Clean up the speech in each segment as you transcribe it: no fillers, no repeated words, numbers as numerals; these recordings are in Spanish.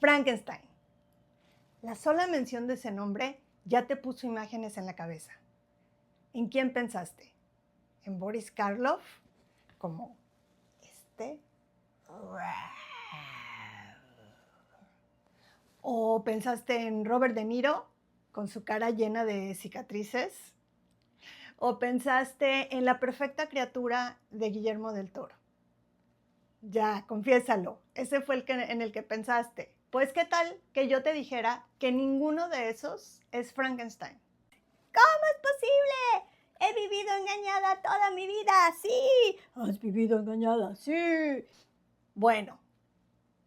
Frankenstein. La sola mención de ese nombre ya te puso imágenes en la cabeza. ¿En quién pensaste? ¿En Boris Karloff? Como este. ¿O pensaste en Robert De Niro con su cara llena de cicatrices? ¿O pensaste en la perfecta criatura de Guillermo del Toro? Ya, confiésalo, ese fue en el que pensaste. Pues, ¿qué tal que yo te dijera que ninguno de esos es Frankenstein? ¿Cómo es posible? He vivido engañada toda mi vida, sí. ¿Has vivido engañada? Sí. Bueno,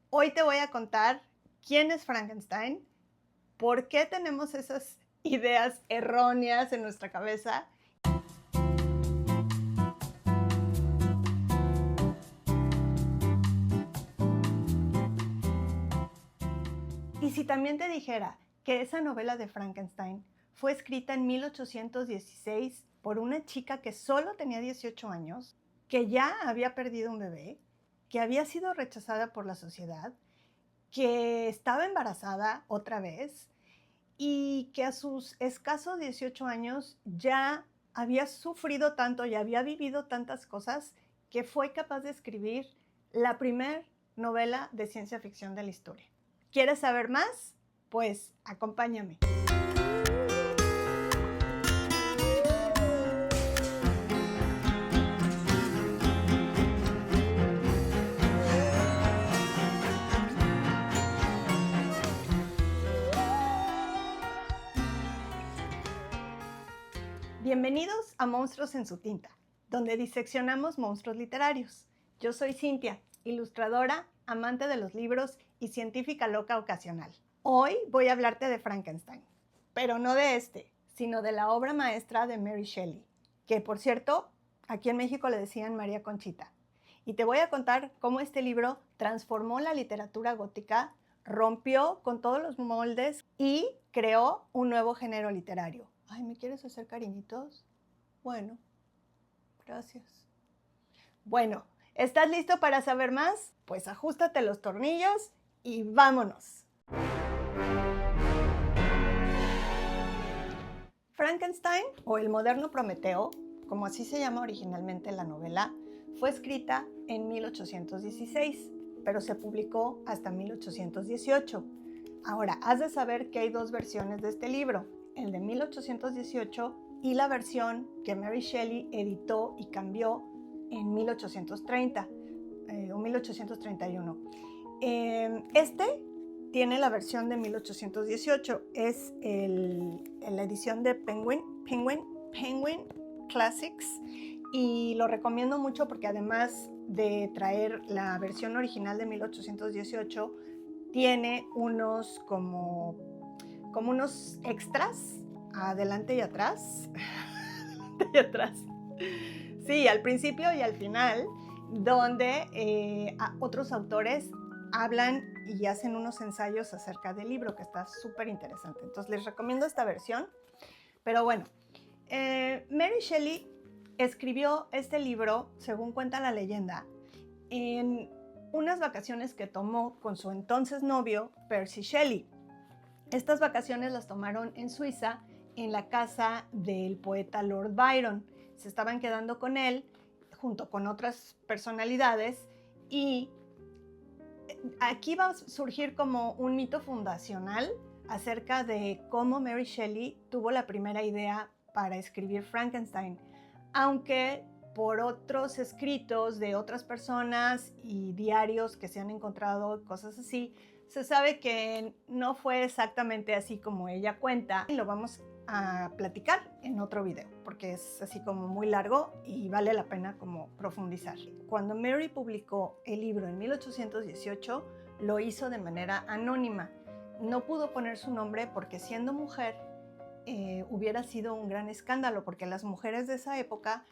hoy te voy a contar quién es Frankenstein, por qué tenemos esas ideas erróneas en nuestra cabeza. Y si también te dijera que esa novela de Frankenstein fue escrita en 1816 por una chica que solo tenía 18 años, que ya había perdido un bebé, que había sido rechazada por la sociedad, que estaba embarazada otra vez y que a sus escasos 18 años ya había sufrido tanto y había vivido tantas cosas que fue capaz de escribir la primer novela de ciencia ficción de la historia. ¿Quieres saber más? Pues acompáñame. Bienvenidos a Monstruos en su tinta, donde diseccionamos monstruos literarios. Yo soy Cintia, ilustradora, amante de los libros y científica loca ocasional. Hoy voy a hablarte de Frankenstein, pero no de este, sino de la obra maestra de Mary Shelley, que por cierto, aquí en México le decían María Conchita. Y te voy a contar cómo este libro transformó la literatura gótica, rompió con todos los moldes y creó un nuevo género literario. Ay, ¿me quieres hacer cariñitos? Bueno, gracias. Bueno, ¿estás listo para saber más? Pues ajustate los tornillos y vámonos. Frankenstein, o el moderno Prometeo, como así se llama originalmente la novela, fue escrita en 1816, pero se publicó hasta 1818. Ahora, has de saber que hay dos versiones de este libro, el de 1818 y la versión que Mary Shelley editó y cambió en 1830 o 1831. Este tiene la versión de 1818, es la edición de Penguin Classics, y lo recomiendo mucho porque además de traer la versión original de 1818, tiene unos como unos extras adelante y atrás. y atrás. Sí, al principio y al final, donde otros autores hablan y hacen unos ensayos acerca del libro, que está súper interesante. Entonces les recomiendo esta versión. Pero bueno, Mary Shelley escribió este libro, según cuenta la leyenda, en unas vacaciones que tomó con su entonces novio, Percy Shelley. Estas vacaciones las tomaron en Suiza, en la casa del poeta Lord Byron. Se estaban quedando con él, junto con otras personalidades, y aquí va a surgir como un mito fundacional acerca de cómo Mary Shelley tuvo la primera idea para escribir Frankenstein, aunque por otros escritos de otras personas y diarios que se han encontrado, cosas así, se sabe que no fue exactamente así como ella cuenta. Y lo vamos a platicar en otro video, porque es así como muy largo y vale la pena como profundizar. Cuando Mary publicó el libro en 1818, lo hizo de manera anónima. No pudo poner su nombre porque, siendo mujer, hubiera sido un gran escándalo, porque las mujeres de esa época,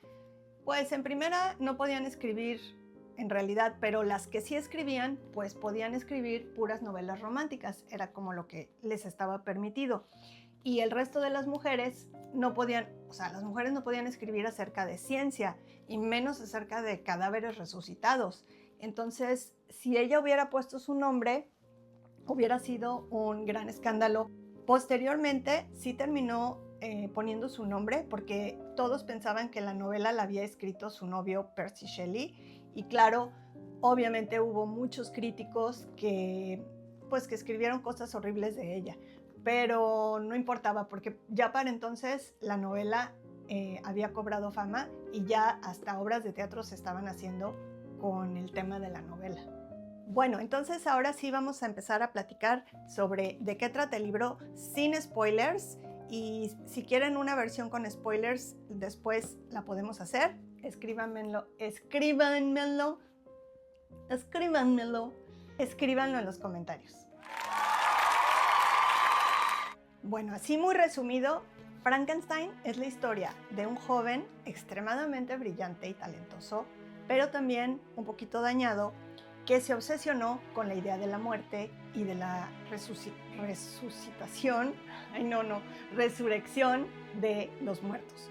pues en primera no podían escribir en realidad, pero las que sí escribían, pues podían escribir puras novelas románticas, era como lo que les estaba permitido. Y el resto de las mujeres no podían, o sea, las mujeres no podían escribir acerca de ciencia y menos acerca de cadáveres resucitados. Entonces, si ella hubiera puesto su nombre, hubiera sido un gran escándalo. Posteriormente sí terminó poniendo su nombre porque todos pensaban que la novela la había escrito su novio Percy Shelley, y claro, obviamente hubo muchos críticos que escribieron cosas horribles de ella, pero no importaba porque ya para entonces la novela había cobrado fama y ya hasta obras de teatro se estaban haciendo con el tema de la novela. Bueno, entonces ahora sí vamos a empezar a platicar sobre de qué trata el libro sin spoilers, y si quieren una versión con spoilers después la podemos hacer. Escríbanmelo en los comentarios. Bueno, así muy resumido, Frankenstein es la historia de un joven extremadamente brillante y talentoso, pero también un poquito dañado, que se obsesionó con la idea de la muerte y de la resurrección de los muertos.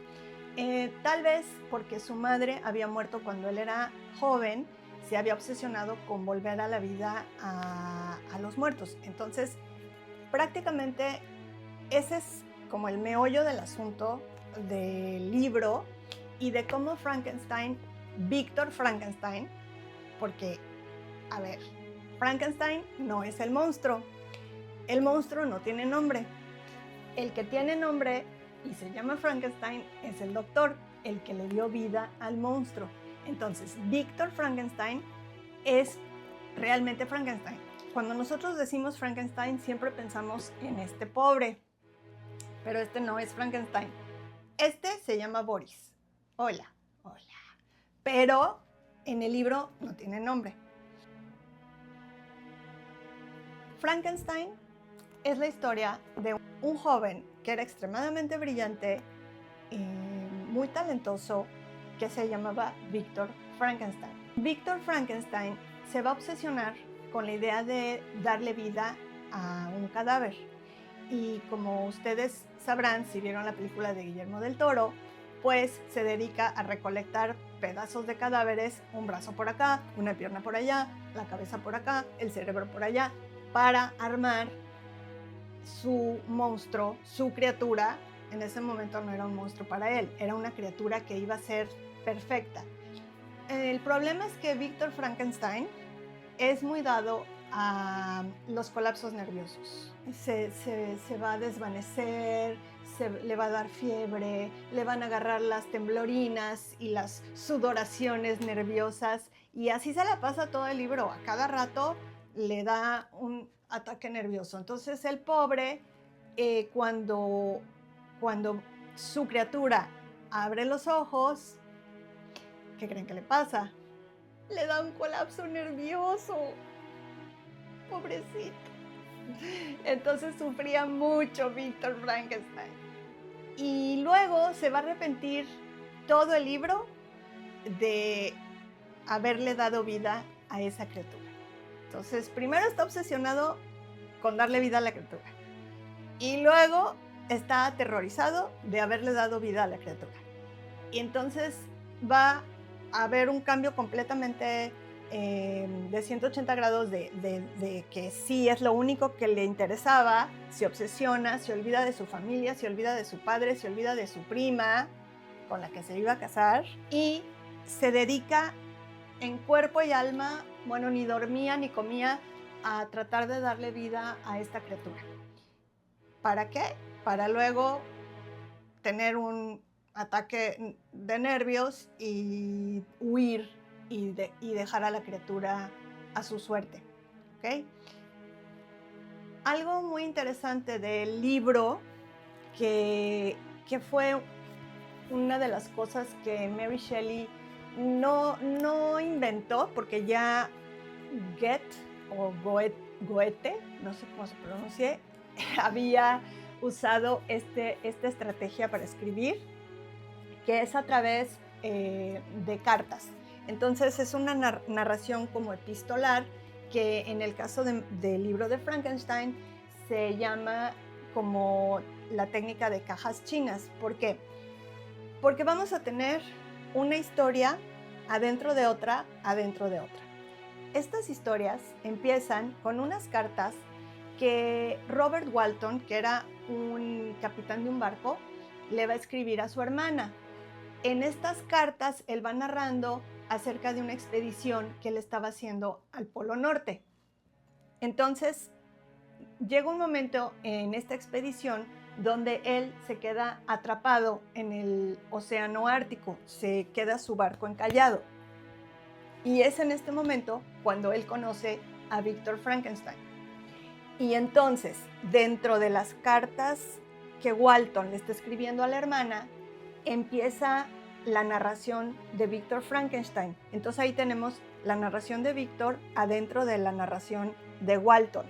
Tal vez porque su madre había muerto cuando él era joven, se había obsesionado con volver a la vida a los muertos. Entonces, prácticamente ese es como el meollo del asunto del libro y de cómo Víctor Frankenstein, porque, a ver, Frankenstein no es el monstruo no tiene nombre. El que tiene nombre y se llama Frankenstein es el doctor, el que le dio vida al monstruo. Entonces, Víctor Frankenstein es realmente Frankenstein. Cuando nosotros decimos Frankenstein, siempre pensamos en este pobre, pero este no es Frankenstein. Este se llama Boris. Hola. Pero en el libro no tiene nombre. Frankenstein es la historia de un joven que era extremadamente brillante y muy talentoso, que se llamaba Víctor Frankenstein. Víctor Frankenstein se va a obsesionar con la idea de darle vida a un cadáver. Y como ustedes sabrán, si vieron la película de Guillermo del Toro, pues se dedica a recolectar pedazos de cadáveres, un brazo por acá, una pierna por allá, la cabeza por acá, el cerebro por allá, para armar su monstruo, su criatura. En ese momento no era un monstruo para él, era una criatura que iba a ser perfecta. El problema es que Víctor Frankenstein es muy dado a los colapsos nerviosos. Se va a desvanecer, le va a dar fiebre, le van a agarrar las temblorinas y las sudoraciones nerviosas, y así se la pasa todo el libro. A cada rato le da un ataque nervioso. Entonces el pobre, cuando su criatura abre los ojos, ¿qué creen que le pasa? Le da un colapso nervioso. Pobrecito. Entonces sufría mucho Víctor Frankenstein. Y luego se va a arrepentir todo el libro de haberle dado vida a esa criatura. Entonces, primero está obsesionado con darle vida a la criatura. Y luego está aterrorizado de haberle dado vida a la criatura. Y entonces va a haber un cambio completamente de 180 grados de que sí es lo único que le interesaba. Se obsesiona, se olvida de su familia, se olvida de su padre, se olvida de su prima con la que se iba a casar, y se dedica en cuerpo y alma, bueno, ni dormía ni comía, a tratar de darle vida a esta criatura. ¿Para qué? Para luego tener un ataque de nervios y huir y dejar a la criatura a su suerte. ¿Okay? Algo muy interesante del libro, que fue una de las cosas que Mary Shelley no inventó, porque ya Goethe, no sé cómo se pronuncie, había usado esta estrategia para escribir, que es a través de cartas. Entonces es una narración como epistolar, que en el caso del libro de Frankenstein se llama como la técnica de cajas chinas. ¿Por qué? Porque vamos a tener una historia adentro de otra, adentro de otra. Estas historias empiezan con unas cartas que Robert Walton, que era un capitán de un barco, le va a escribir a su hermana. En estas cartas él va narrando acerca de una expedición que él estaba haciendo al Polo Norte. Entonces, llega un momento en esta expedición donde él se queda atrapado en el océano Ártico, se queda su barco encallado. Y es en este momento cuando él conoce a Víctor Frankenstein. Y entonces, dentro de las cartas que Walton le está escribiendo a la hermana, empieza la narración de Víctor Frankenstein. Entonces ahí tenemos la narración de Víctor adentro de la narración de Walton.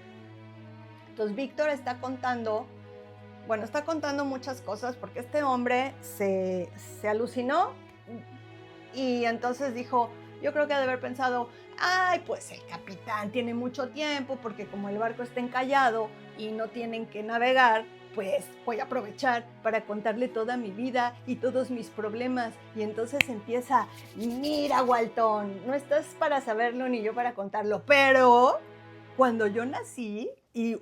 Entonces Víctor está contando muchas cosas porque este hombre se alucinó y entonces dijo, yo creo que ha de haber pensado, ay, pues el capitán tiene mucho tiempo porque como el barco está encallado y no tienen que navegar, pues voy a aprovechar para contarle toda mi vida y todos mis problemas. Y entonces empieza, mira Walton, no estás para saberlo ni yo para contarlo, pero cuando yo nací y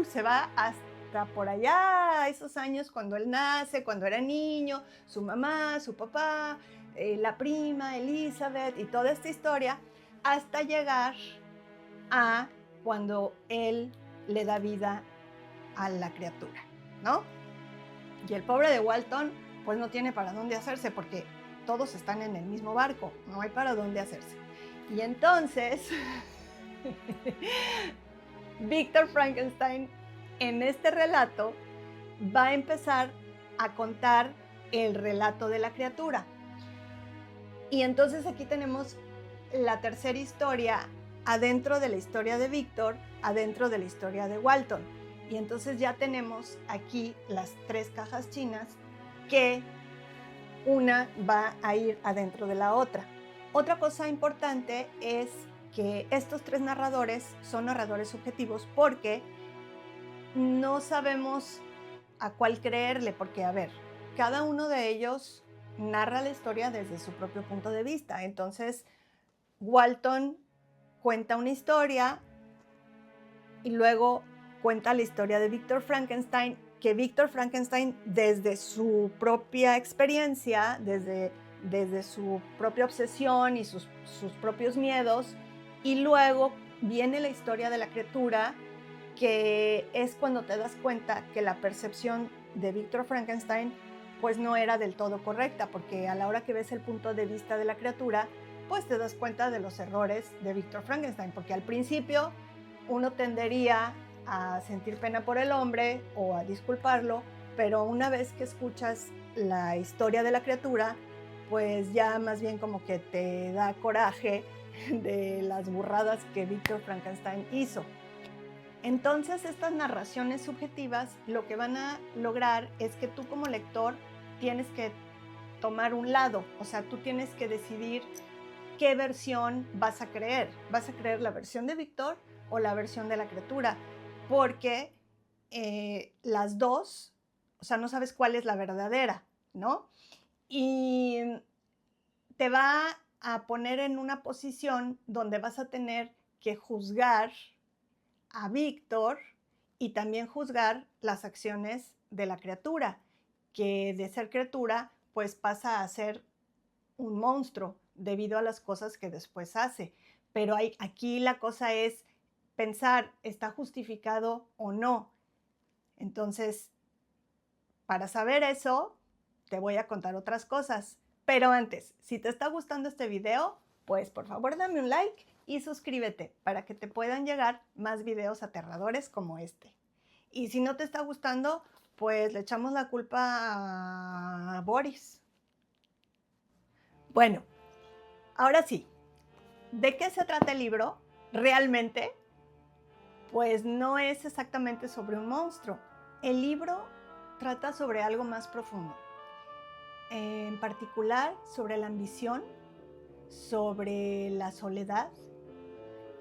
se va hasta por allá, esos años cuando él nace, cuando era niño, su mamá, su papá, la prima, Elizabeth y toda esta historia, hasta llegar a cuando él le da vida a la criatura, ¿no? Y el pobre de Walton, pues no tiene para dónde hacerse porque todos están en el mismo barco, no hay para dónde hacerse. Y entonces, Víctor Frankenstein en este relato va a empezar a contar el relato de la criatura. Y entonces aquí tenemos la tercera historia adentro de la historia de Víctor, adentro de la historia de Walton. Y entonces ya tenemos aquí las tres cajas chinas que una va a ir adentro de la otra. Otra cosa importante es que estos tres narradores son narradores subjetivos porque no sabemos a cuál creerle, porque, a ver, cada uno de ellos narra la historia desde su propio punto de vista. Entonces, Walton cuenta una historia y luego cuenta la historia de Víctor Frankenstein, que Víctor Frankenstein desde su propia experiencia, desde su propia obsesión y sus propios miedos, y luego viene la historia de la criatura, que es cuando te das cuenta que la percepción de Víctor Frankenstein pues no era del todo correcta, porque a la hora que ves el punto de vista de la criatura, pues te das cuenta de los errores de Víctor Frankenstein, porque al principio uno tendería a sentir pena por el hombre o a disculparlo, pero una vez que escuchas la historia de la criatura, pues ya más bien como que te da coraje de las burradas que Víctor Frankenstein hizo. Entonces, estas narraciones subjetivas lo que van a lograr es que tú como lector tienes que tomar un lado, o sea, tú tienes que decidir qué versión vas a creer. ¿Vas a creer la versión de Víctor o la versión de la criatura? Porque las dos, o sea, no sabes cuál es la verdadera, ¿no? Y te va a poner en una posición donde vas a tener que juzgar a Víctor y también juzgar las acciones de la criatura, que de ser criatura pues pasa a ser un monstruo debido a las cosas que después hace. Pero aquí la cosa es pensar, ¿está justificado o no? Entonces, para saber eso, te voy a contar otras cosas. Pero antes, si te está gustando este video, pues por favor dame un like y suscríbete para que te puedan llegar más videos aterradores como este. Y si no te está gustando, pues le echamos la culpa a Boris. Bueno, ahora sí, ¿de qué se trata el libro? Realmente, pues no es exactamente sobre un monstruo. El libro trata sobre algo más profundo. En particular, sobre la ambición, sobre la soledad,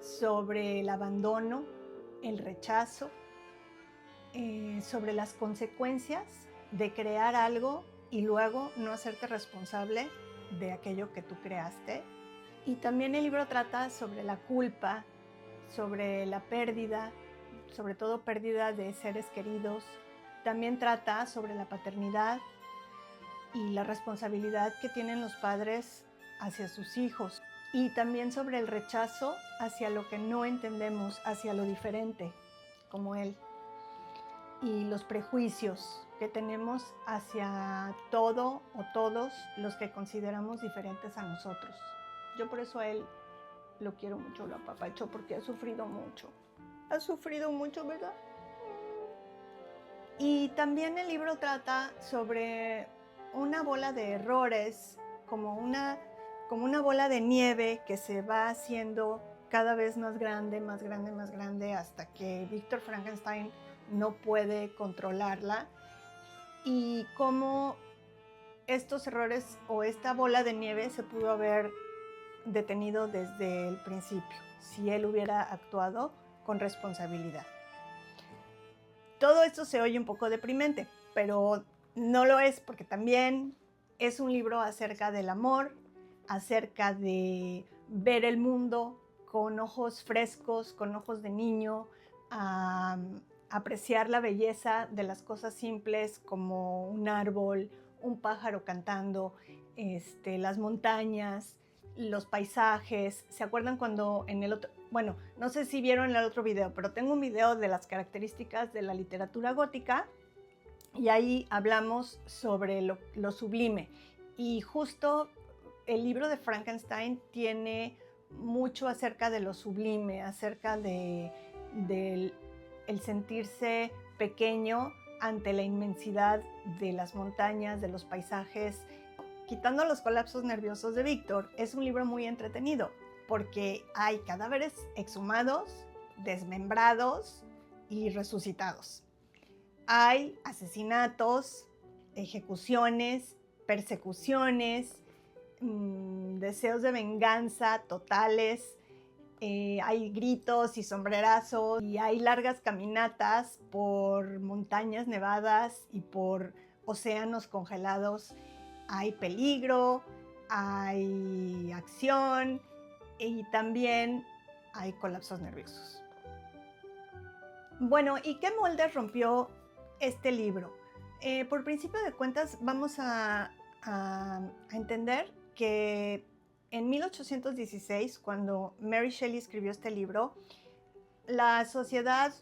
sobre el abandono, el rechazo, sobre las consecuencias de crear algo y luego no hacerte responsable de aquello que tú creaste. Y también el libro trata sobre la culpa, sobre la pérdida, sobre todo pérdida de seres queridos. También trata sobre la paternidad y la responsabilidad que tienen los padres hacia sus hijos. Y también sobre el rechazo hacia lo que no entendemos, hacia lo diferente, como él. Y los prejuicios que tenemos hacia todo o todos los que consideramos diferentes a nosotros. Yo por eso a él lo quiero mucho, lo apapacho, porque ha sufrido mucho. Ha sufrido mucho, ¿verdad? Y también el libro trata sobre una bola de errores, como una bola de nieve que se va haciendo cada vez más grande, más grande, más grande, hasta que Víctor Frankenstein no puede controlarla, y cómo estos errores o esta bola de nieve se pudo haber detenido desde el principio, si él hubiera actuado con responsabilidad. Todo esto se oye un poco deprimente, pero no lo es, porque también es un libro acerca del amor, acerca de ver el mundo con ojos frescos, con ojos de niño, apreciar la belleza de las cosas simples como un árbol, un pájaro cantando, las montañas, los paisajes. ¿Se acuerdan cuando en el otro, bueno, no sé si vieron el otro video, pero tengo un video de las características de la literatura gótica y ahí hablamos sobre lo sublime, y justo el libro de Frankenstein tiene mucho acerca de lo sublime, acerca del el sentirse pequeño ante la inmensidad de las montañas, de los paisajes. Quitando los colapsos nerviosos de Víctor, es un libro muy entretenido porque hay cadáveres exhumados, desmembrados y resucitados. Hay asesinatos, ejecuciones, persecuciones, deseos de venganza totales, hay gritos y sombrerazos, y hay largas caminatas por montañas nevadas y por océanos congelados. Hay peligro, hay acción y también hay colapsos nerviosos. Bueno, ¿y qué molde rompió este libro? Por principio de cuentas, vamos a entender que en 1816, cuando Mary Shelley escribió este libro, la sociedad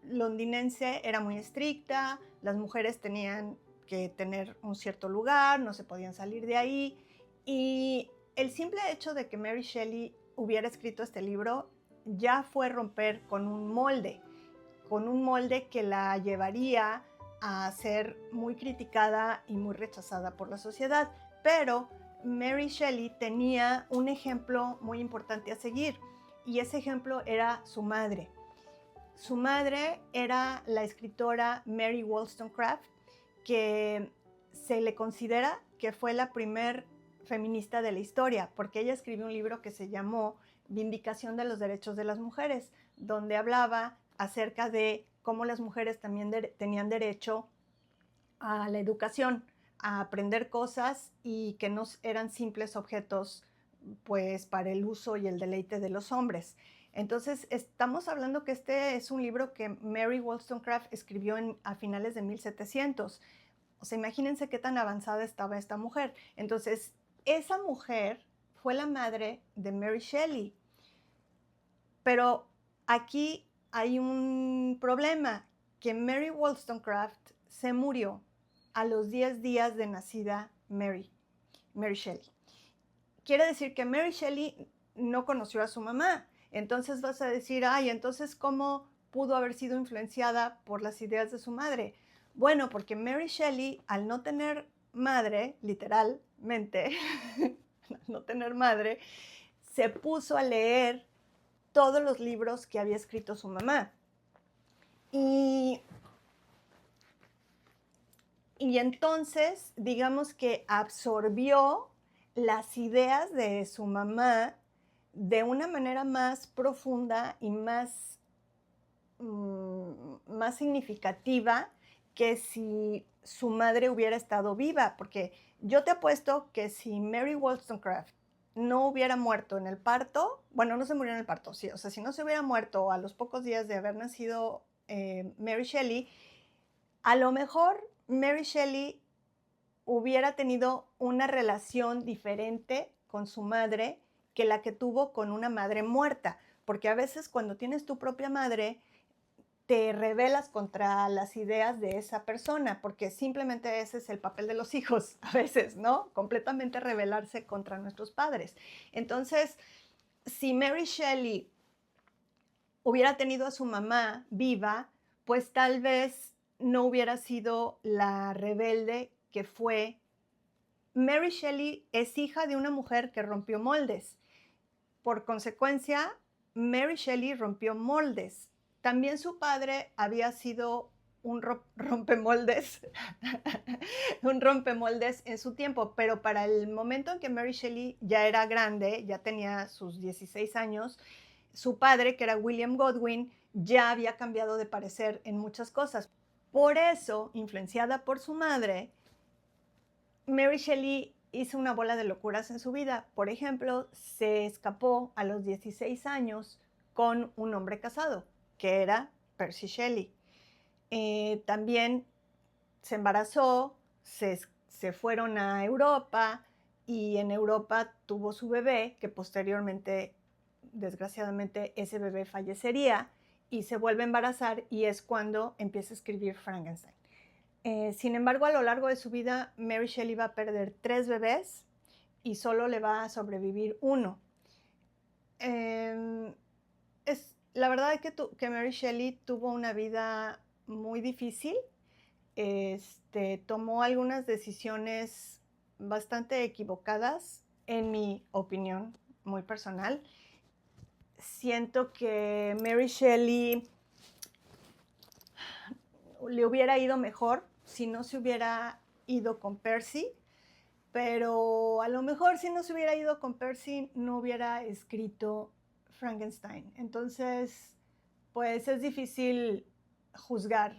londinense era muy estricta, las mujeres tenían que tener un cierto lugar, no se podían salir de ahí, y el simple hecho de que Mary Shelley hubiera escrito este libro ya fue romper con un molde que la llevaría a ser muy criticada y muy rechazada por la sociedad. Pero Mary Shelley tenía un ejemplo muy importante a seguir, y ese ejemplo era su madre. Su madre era la escritora Mary Wollstonecraft, que se le considera que fue la primer feminista de la historia, porque ella escribió un libro que se llamó Vindicación de los Derechos de las Mujeres, donde hablaba acerca de cómo las mujeres también tenían derecho a la educación, a aprender cosas, y que no eran simples objetos pues para el uso y el deleite de los hombres. Entonces estamos hablando que este es un libro que Mary Wollstonecraft escribió a finales de 1700. O sea, imagínense qué tan avanzada estaba esta mujer. Entonces, esa mujer fue la madre de Mary Shelley. Pero aquí hay un problema, que Mary Wollstonecraft se murió a los 10 días de nacida Mary Shelley. Quiere decir que Mary Shelley no conoció a su mamá. Entonces vas a decir, ay, entonces ¿cómo pudo haber sido influenciada por las ideas de su madre? Bueno, porque Mary Shelley, al no tener madre, literalmente, no tener madre, se puso a leer todos los libros que había escrito su mamá. Y entonces, digamos que absorbió las ideas de su mamá de una manera más profunda y más significativa que si su madre hubiera estado viva, porque yo te apuesto que si Mary Wollstonecraft no hubiera muerto en el parto, bueno, no se murió en el parto, sí, o sea, si no se hubiera muerto a los pocos días de haber nacido Mary Shelley, a lo mejor Mary Shelley hubiera tenido una relación diferente con su madre que la que tuvo con una madre muerta, porque a veces cuando tienes tu propia madre, te rebelas contra las ideas de esa persona, porque simplemente ese es el papel de los hijos a veces, ¿no? Completamente rebelarse contra nuestros padres. Entonces, si Mary Shelley hubiera tenido a su mamá viva, pues tal vez no hubiera sido la rebelde que fue. Mary Shelley es hija de una mujer que rompió moldes. Por consecuencia, Mary Shelley rompió moldes. También su padre había sido un rompemoldes, un rompemoldes en su tiempo, pero para el momento en que Mary Shelley ya era grande, ya tenía sus 16 años, su padre, que era William Godwin, ya había cambiado de parecer en muchas cosas. Por eso, influenciada por su madre, Mary Shelley hizo una bola de locuras en su vida. Por ejemplo, se escapó a los 16 años con un hombre casado, que era Percy Shelley. También se embarazó, se fueron a Europa y en Europa tuvo su bebé, que posteriormente, desgraciadamente, ese bebé fallecería y se vuelve a embarazar y es cuando empieza a escribir Frankenstein. Sin embargo, a lo largo de su vida, Mary Shelley va a perder 3 bebés y solo le va a sobrevivir uno. La verdad es que Mary Shelley tuvo una vida muy difícil. Tomó algunas decisiones bastante equivocadas, en mi opinión muy personal. Siento que Mary Shelley le hubiera ido mejor si no se hubiera ido con Percy, pero a lo mejor si no se hubiera ido con Percy no hubiera escrito Frankenstein. Entonces, pues es difícil juzgar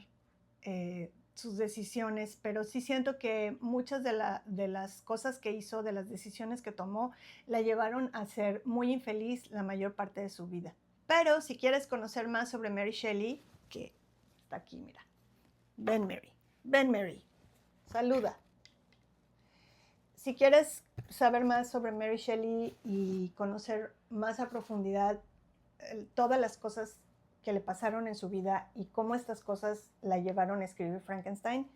sus decisiones, pero sí siento que muchas de las cosas que hizo, de las decisiones que tomó, la llevaron a ser muy infeliz la mayor parte de su vida. Pero si quieres conocer más sobre Mary Shelley, que está aquí, mira. Ven Mary, saluda. Si quieres saber más sobre Mary Shelley y conocer más a profundidad todas las cosas que le pasaron en su vida y cómo estas cosas la llevaron a escribir Frankenstein,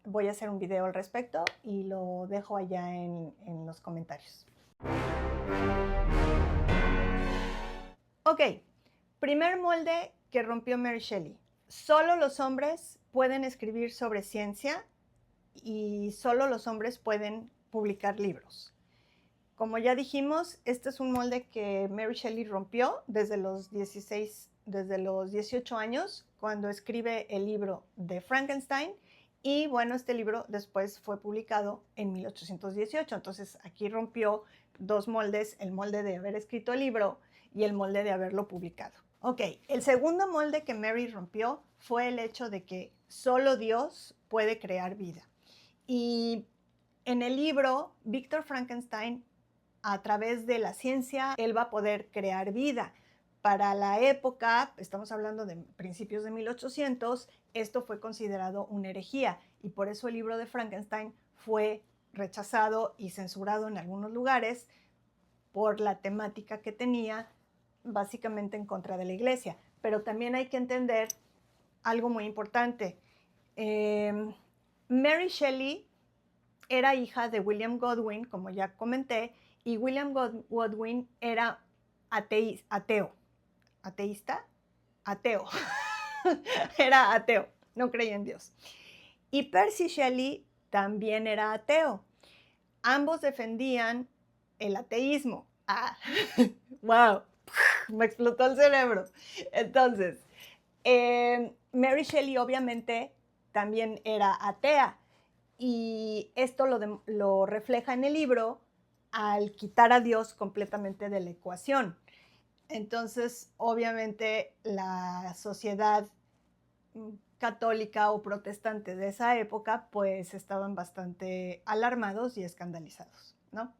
voy a hacer un video al respecto y lo dejo allá en los comentarios. Ok, primer molde que rompió Mary Shelley. Solo los hombres pueden escribir sobre ciencia y solo los hombres pueden publicar libros. Como ya dijimos, este es un molde que Mary Shelley rompió desde los 18 años, cuando escribe el libro de Frankenstein. Y bueno, este libro después fue publicado en 1818. Entonces aquí rompió 2 moldes, el molde de haber escrito el libro y el molde de haberlo publicado. Ok, el segundo molde que Mary rompió fue el hecho de que solo Dios puede crear vida. Y en el libro, Víctor Frankenstein, a través de la ciencia, él va a poder crear vida. Para la época, estamos hablando de principios de 1800, esto fue considerado una herejía y por eso el libro de Frankenstein fue rechazado y censurado en algunos lugares por la temática que tenía, básicamente en contra de la iglesia. Pero también hay que entender algo muy importante. Mary Shelley era hija de William Godwin, como ya comenté, y William Godwin era ateo. ¿Ateísta? Ateo. Era ateo, no creía en Dios. Y Percy Shelley también era ateo. Ambos defendían el ateísmo. ¡Wow! Me explotó el cerebro. Entonces, Mary Shelley obviamente también era atea. Y esto lo refleja en el libro al quitar a Dios completamente de la ecuación. Entonces, obviamente, la sociedad católica o protestante de esa época, pues estaban bastante alarmados y escandalizados, ¿no?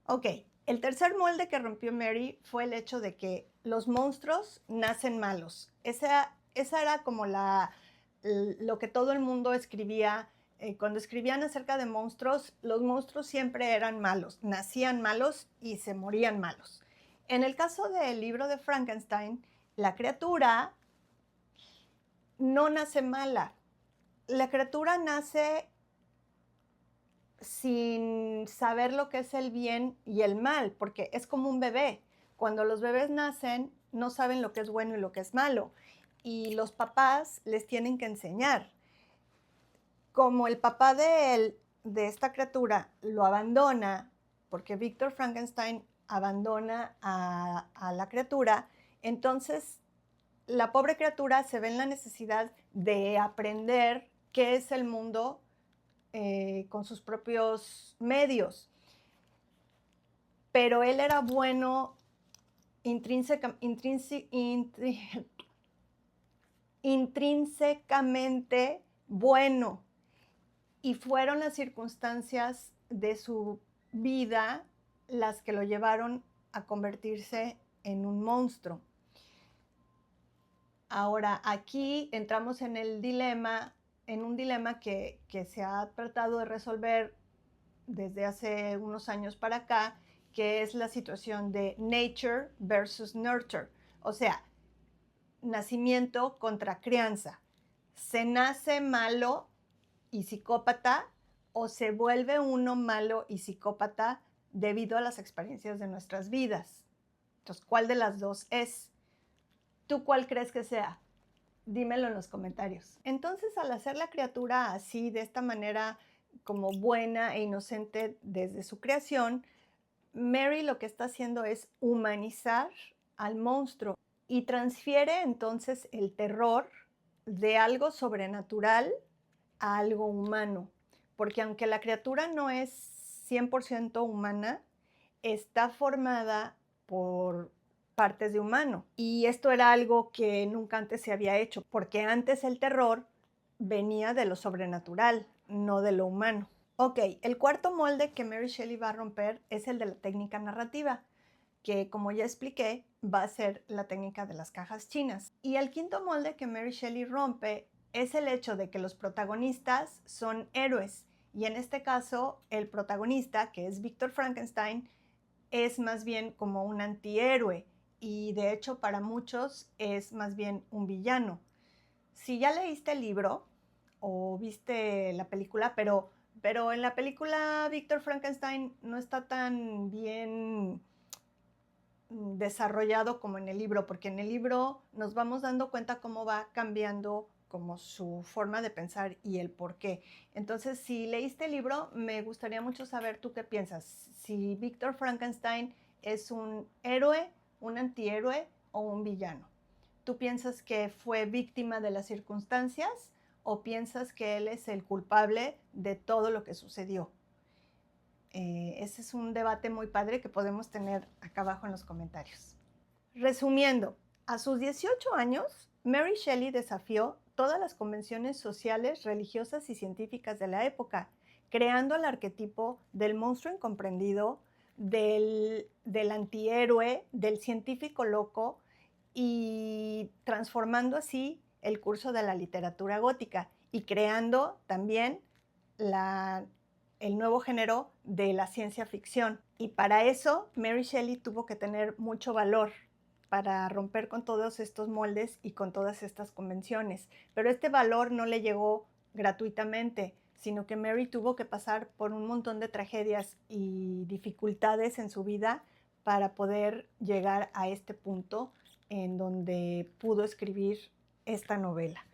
Ok, El tercer molde que rompió Mary fue el hecho de que los monstruos nacen malos. Esa era como lo que todo el mundo escribía. Cuando escribían acerca de monstruos, los monstruos siempre eran malos, nacían malos y se morían malos. En el caso del libro de Frankenstein, la criatura no nace mala. La criatura nace sin saber lo que es el bien y el mal, porque es como un bebé. Cuando los bebés nacen, no saben lo que es bueno y lo que es malo, y los papás les tienen que enseñar. Como el papá de esta criatura lo abandona, porque Víctor Frankenstein abandona a la criatura, entonces la pobre criatura se ve en la necesidad de aprender qué es el mundo con sus propios medios. Pero él era bueno intrínsecamente bueno, y fueron las circunstancias de su vida las que lo llevaron a convertirse en un monstruo. Ahora, aquí entramos en un dilema que se ha tratado de resolver desde hace unos años para acá, que es la situación de nature versus nurture, o sea, nacimiento contra crianza. ¿Se nace malo y psicópata o se vuelve uno malo y psicópata debido a las experiencias de nuestras vidas? Entonces, ¿cuál de las dos es? ¿Tú cuál crees que sea? Dímelo en los comentarios. Entonces, al hacer la criatura así, de esta manera como buena e inocente desde su creación, Mary lo que está haciendo es humanizar al monstruo y transfiere entonces el terror de algo sobrenatural a algo humano. Porque aunque la criatura no es 100% humana, está formada por partes de humano. Y esto era algo que nunca antes se había hecho, porque antes el terror venía de lo sobrenatural, no de lo humano. Ok, el cuarto molde que Mary Shelley va a romper es el de la técnica narrativa, que como ya expliqué, va a ser la técnica de las cajas chinas. Y el quinto molde que Mary Shelley rompe es el hecho de que los protagonistas son héroes. Y en este caso, el protagonista, que es Víctor Frankenstein, es más bien como un antihéroe. Y de hecho, para muchos es más bien un villano. Si ya leíste el libro o viste la película, pero en la película Víctor Frankenstein no está tan bien desarrollado como en el libro, porque en el libro nos vamos dando cuenta cómo va cambiando como su forma de pensar y el por qué. Entonces, si leíste el libro, me gustaría mucho saber tú qué piensas. Si Víctor Frankenstein es un héroe, un antihéroe o un villano. ¿Tú piensas que fue víctima de las circunstancias o piensas que él es el culpable de todo lo que sucedió? Ese es un debate muy padre que podemos tener acá abajo en los comentarios. Resumiendo, a sus 18 años, Mary Shelley desafió todas las convenciones sociales, religiosas y científicas de la época, creando el arquetipo del monstruo incomprendido, del antihéroe, del científico loco y transformando así el curso de la literatura gótica y creando también el nuevo género de la ciencia ficción. Y para eso Mary Shelley tuvo que tener mucho valor para romper con todos estos moldes y con todas estas convenciones. Pero este valor no le llegó gratuitamente, sino que Mary tuvo que pasar por un montón de tragedias y dificultades en su vida para poder llegar a este punto en donde pudo escribir esta novela.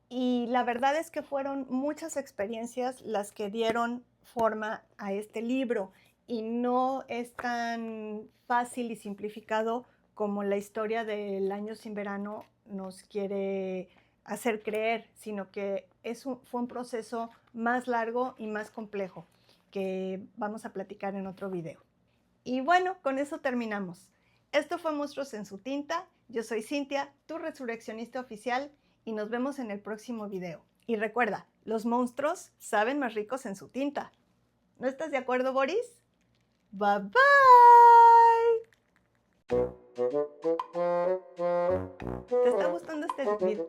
Y la verdad es que fueron muchas experiencias las que dieron forma a este libro y no es tan fácil y simplificado como la historia del Año sin Verano nos quiere hacer creer, sino que fue un proceso más largo y más complejo que vamos a platicar en otro video. Y bueno, con eso terminamos. Esto fue Monstruos en su tinta. Yo soy Cintia, tu resurreccionista oficial, y nos vemos en el próximo video. Y recuerda, los monstruos saben más ricos en su tinta. ¿No estás de acuerdo, Boris? Bye bye. ¿Te está gustando este video?